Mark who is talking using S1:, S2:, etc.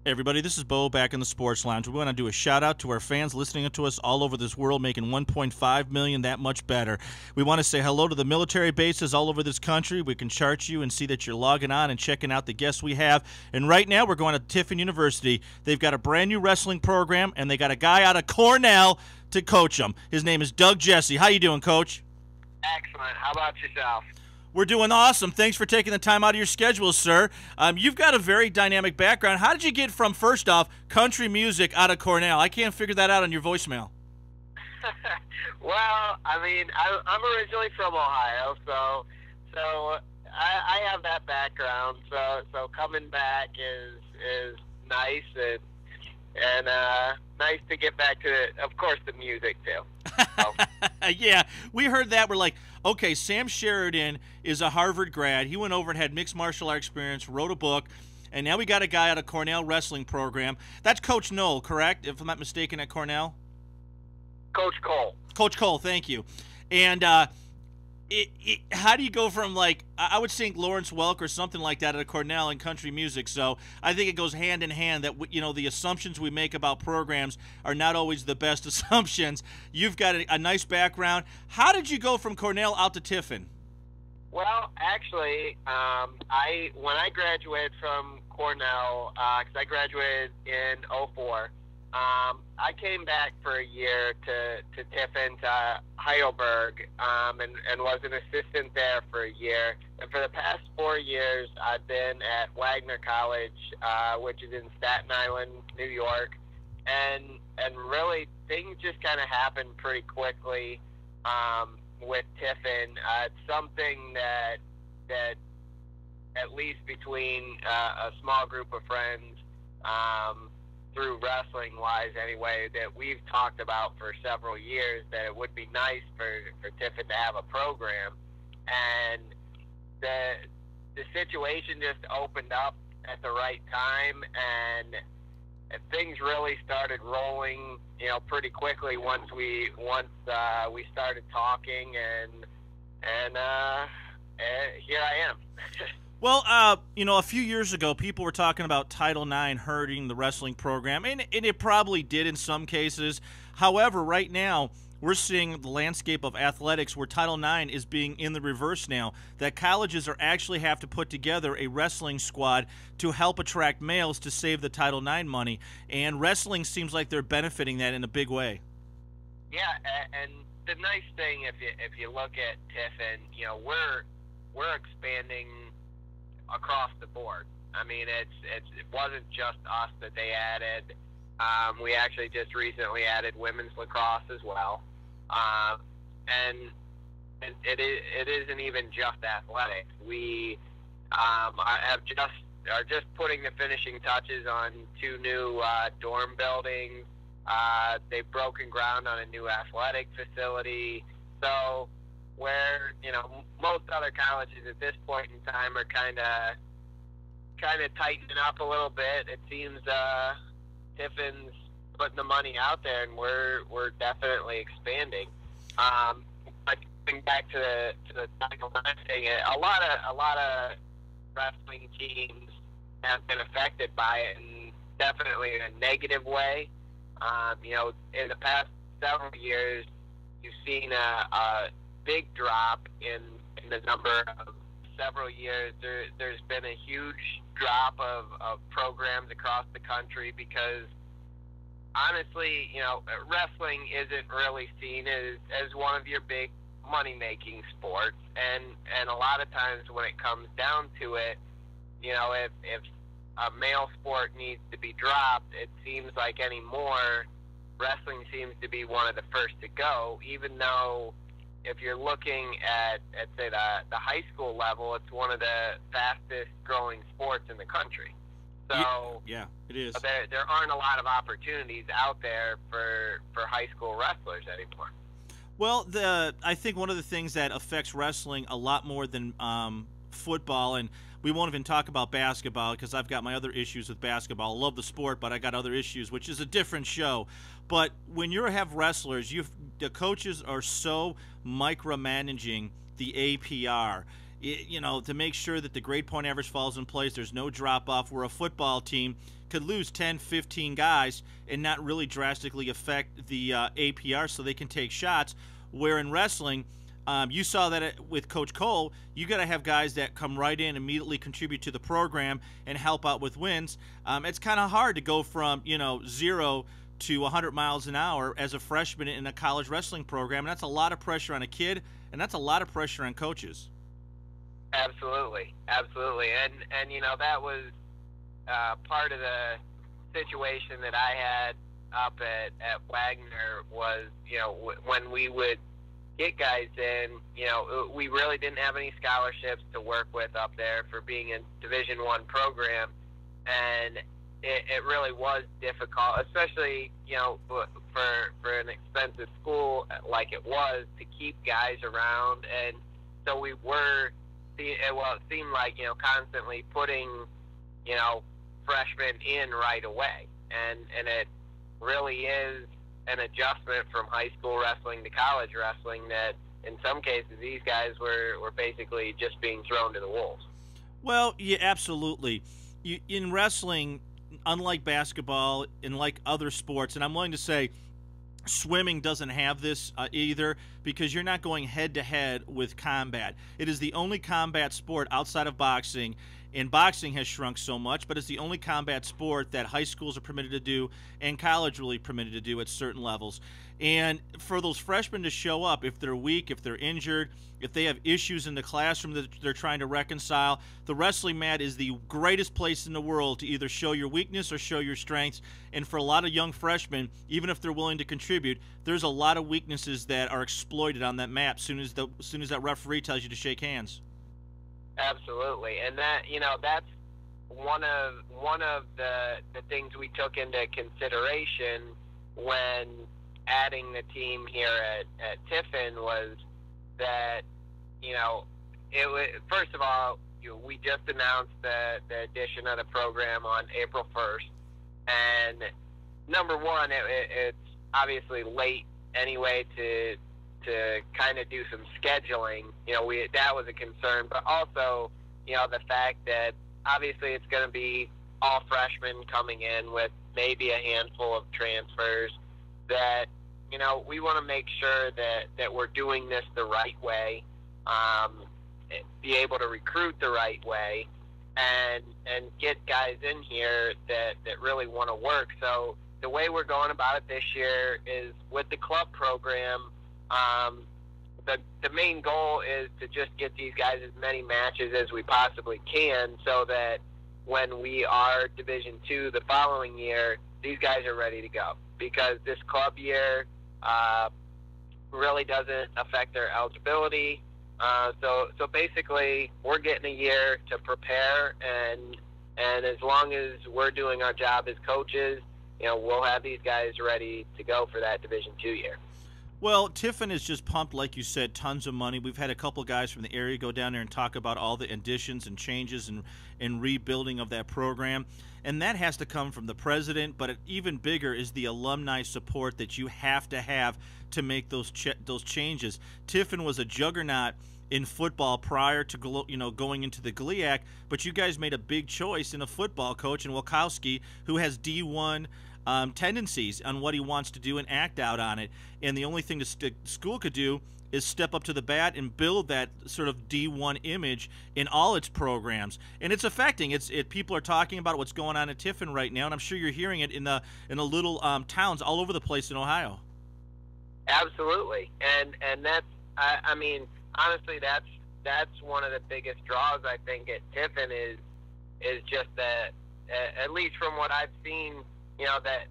S1: Hey everybody, this is Bo back in the Sports Lounge. We want to do a shout out to our fans listening to us all over this world, making 1.5 million that much better. We want to say hello to the military bases all over this country. We can chart you and see that you're logging on and checking out the guests we have. And right now we're going to Tiffin University. They've got a brand new wrestling program, and they got a guy out of Cornell to coach them. His name is Doug Jesse. How you doing, Coach?
S2: Excellent. How about yourself?
S1: We're doing awesome. Thanks for taking the time out of your schedule, sir. You've got a very dynamic background. How did you get from, first off, country music out of Cornell? I can't figure that out on your voicemail.
S2: Well, I mean, I'm originally from Ohio, so I have that background. So coming back is nice and nice to get back to, of course, the music too. So.
S1: Yeah, we heard that. We're like, okay, Sam Sheridan is a Harvard grad. He went over and had mixed martial art experience, wrote a book, and now we got a guy out of Cornell wrestling program. That's Coach Knoll, correct? If I'm not mistaken, at Cornell?
S2: Coach Cole.
S1: Coach Cole, thank you. And how do you go from, like, I would think Lawrence Welk or something like that at Cornell in country music. So I think it goes hand in hand that, you know, the assumptions we make about programs are not always the best assumptions. You've got a nice background. How did you go from Cornell out to Tiffin?
S2: Well, actually, when I graduated from Cornell, because I graduated in '04, I came back for a year to Tiffin, to Heidelberg, and was an assistant there for a year. And for the past 4 years, I've been at Wagner College, which is in Staten Island, New York. And really, things just kind of happened pretty quickly with Tiffin. It's something that at least between a small group of friends, through wrestling-wise anyway, that we've talked about for several years, that it would be nice for Tiffin to have a program. And the situation just opened up at the right time, and things really started rolling, you know, pretty quickly once we started talking, and here I am.
S1: Well, you know, a few years ago, people were talking about Title IX hurting the wrestling program, and it probably did in some cases. However, right now, we're seeing the landscape of athletics where Title IX is being in the reverse now, that colleges are actually have to put together a wrestling squad to help attract males to save the Title IX money, and wrestling seems like they're benefiting that in a big way.
S2: Yeah, and the nice thing, if you look at Tiffin, you know, we're expanding across the board. I mean, it wasn't just us that they added. We actually just recently added women's lacrosse as well, and it isn't even just athletics. We are just putting the finishing touches on 2 new dorm buildings. They've broken ground on a new athletic facility. So where, you know, most other colleges at this point in time are kind of tightening up a little bit, it seems Tiffin's putting the money out there, and we're definitely expanding. But going back to the Title IX thing, a lot of wrestling teams have been affected by it, and definitely in a negative way. You know, in the past several years, you've seen a big drop in the number of several years. There's been a huge drop of programs across the country because, honestly, you know, wrestling isn't really seen as one of your big money-making sports. And a lot of times when it comes down to it, you know, if a male sport needs to be dropped, it seems like anymore wrestling seems to be one of the first to go, even though if you're looking at say, the high school level, it's one of the fastest growing sports in the country. So
S1: yeah, it is.
S2: There aren't a lot of opportunities out there for high school wrestlers anymore.
S1: Well, I think one of the things that affects wrestling a lot more than football, and we won't even talk about basketball because I've got my other issues with basketball. I love the sport, but I got other issues, which is a different show. But when you have wrestlers, the coaches are so micromanaging the APR. to make sure that the grade point average falls in place. There's no drop off where a football team could lose 10, 15 guys and not really drastically affect the APR so they can take shots. Where in wrestling, you saw that with Coach Cole, you got to have guys that come right in, immediately contribute to the program, and help out with wins. It's kind of hard to go from 0 to 100 miles an hour as a freshman in a college wrestling program. And that's a lot of pressure on a kid, and that's a lot of pressure on coaches.
S2: Absolutely, absolutely, and that was part of the situation that I had up at Wagner was when we would get guys in, we really didn't have any scholarships to work with up there for being a Division I program, and it really was difficult, especially for an expensive school like it was, to keep guys around. And so we were, it seemed like constantly putting freshmen in right away, and it really is an adjustment from high school wrestling to college wrestling that in some cases these guys were basically just being thrown to the wolves.
S1: Well, yeah, absolutely. In wrestling, unlike basketball and like other sports, and I'm willing to say swimming doesn't have this either, because you're not going head-to-head with combat. It is the only combat sport outside of boxing, and boxing has shrunk so much, but it's the only combat sport that high schools are permitted to do and college really permitted to do at certain levels. And for those freshmen to show up, if they're weak, if they're injured, if they have issues in the classroom that they're trying to reconcile, the wrestling mat is the greatest place in the world to either show your weakness or show your strengths. And for a lot of young freshmen, even if they're willing to contribute, there's a lot of weaknesses that are exploited on that mat as soon as that referee tells you to shake hands.
S2: Absolutely, and that's one of the things we took into consideration when adding the team here at Tiffin was that it was, first of all, we just announced the addition of the program on April 1st, and number one, it's obviously late anyway to kind of do some scheduling. That was a concern, but also, the fact that obviously it's going to be all freshmen coming in with maybe a handful of transfers, that, we want to make sure that we're doing this the right way, be able to recruit the right way, and get guys in here that really want to work. So the way we're going about it this year is with the club program. The main goal is to just get these guys as many matches as we possibly can, so that when we are Division II the following year, these guys are ready to go. Because this club year really doesn't affect their eligibility. So basically, we're getting a year to prepare, and as long as we're doing our job as coaches, we'll have these guys ready to go for that Division II year.
S1: Well, Tiffin is just pumped, like you said, tons of money. We've had a couple guys from the area go down there and talk about all the additions and changes and rebuilding of that program. And that has to come from the president, but even bigger is the alumni support that you have to make those changes. Tiffin was a juggernaut in football prior to going into the GLIAC, but you guys made a big choice in a football coach in Wilkowski, who has D1 tendencies on what he wants to do and act out on it. And the only thing the school could do is step up to the bat and build that sort of D1 image in all its programs. And it's affecting. People are talking about what's going on at Tiffin right now, and I'm sure you're hearing it in the little towns all over the place in Ohio.
S2: Absolutely, and that's I mean, honestly, that's one of the biggest draws I think at Tiffin is just that, at least from what I've seen, that